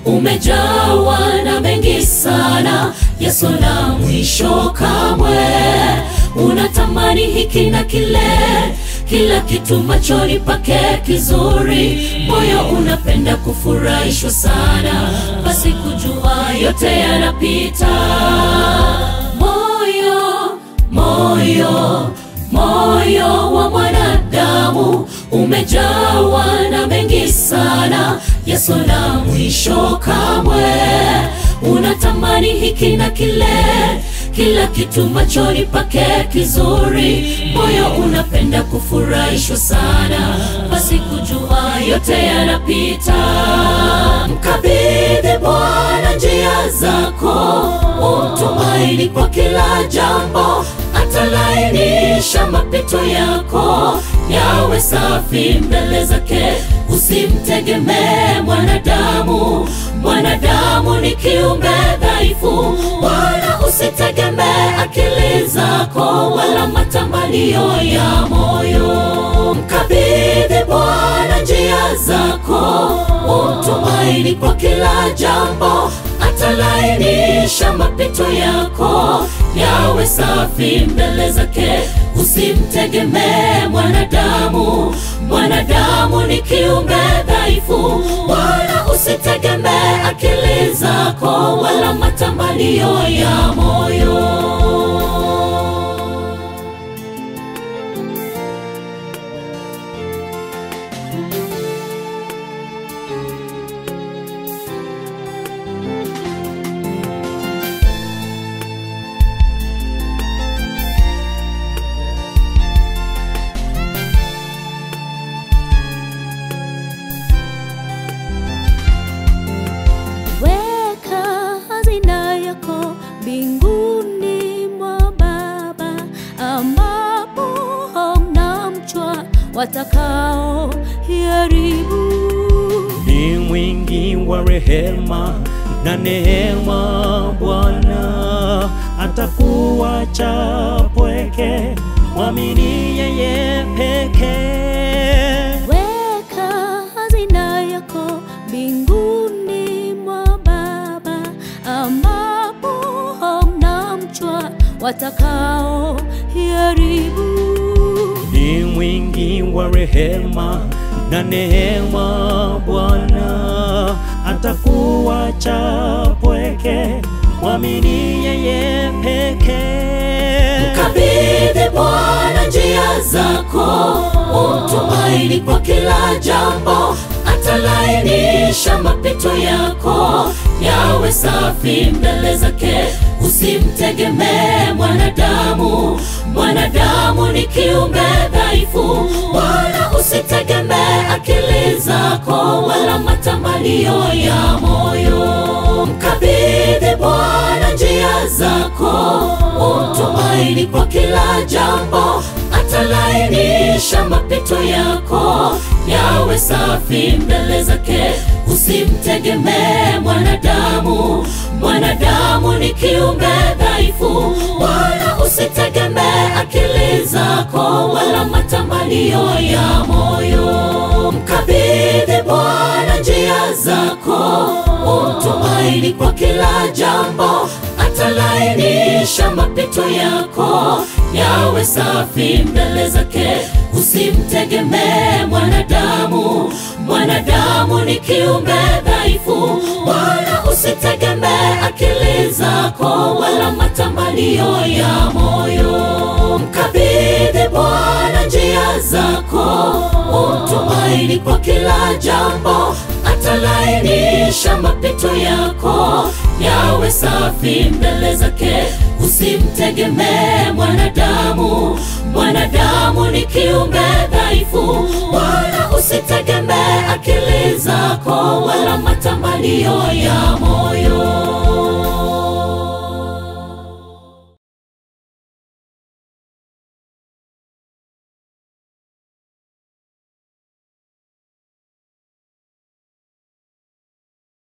umejawa na mengi sana yasona mwisho kamwe. Unatamani hiki na kile, kila kitu machoni pake kizuri. Moyo unapenda kufurahishwa sana, basi kujua yote yanapita. Moyo wa mwanadamu umejawa na mengi sana yasona mwisho kamwe. Unatamani hiki na kile, kila kitu machoni pake kizuri. Moyo unapenda kufurahishwa sana, basi kujua yote yanapita. Mkabidhi Bwana njia zako, umtumaini kwa kila jambo. Atalainisha mapito yako, yawe safi mbele zake. Usimtegemee mwanadamu, mwanadamu ni kiumbe dhaifu. Wala usitegemee akili zako, wala matamanio ya moyo. Mkabidhi Bwana njia zako, umtumaini kwa kila jambo. Atalainisha mapito yako, yawe safi mbele zake. Usimtegemee mwanadamu, mwanadamu ni kiumbe dhaifu. Wala usitegemee akili zako, wala matamanio ya moyo. Mbinguni mwa Baba, ambapo hamna mchwa watakao haribu. Ni mwingi wa rehema na neema Bwana, atakuacha pweke, mwamini yeye pekee. Weka hazina yako mbinguni mwa Baba, ambapo hamna mchwa watakao haribu. Ni mwingi wa rehema na neema Bwana, atakuacha pweke, mwamini yeye pekee. Mkabidhi Bwana njia zako, umtumaini kwa kila jambo. Atalainisha mapito yako, yawe safi mbele zake. Usimtegemee mwanadamu, mwanadamu ni kiumbe dhaifu. Wala usitegemee akili zako, wala matamanio ya moyo. Mkabidhi Bwana njia zako, umtumaini kwa kila jambo. Atalainisha mapito yako, yawe safi mbele zake. Usimtegemee mwanadamu, mwanadamu ni kiumbe dhaifu. Wala usitegemee akili zako, wala matamanio ya moyo. Mkabidhi Bwana njia zako, umtumaini kwa kila jambo. Atalainisha mapito yako, yawe safi mbele zake. Usimtegemee mwanadamu, mwanadamu ni kiumbe dhaifu. Wala usitegemee akili zako, wala matamanio ya moyo. Mkabidhi Bwana njia zako, umtumaini kwa kila jambo. Atalainisha mapito yako, yawe safi mbele zake. Usimtegemee mwanadamu, mwanadamu ni kiumbe dhaifu. Wala usitegemee akili zako, wala matamanio ya moyo.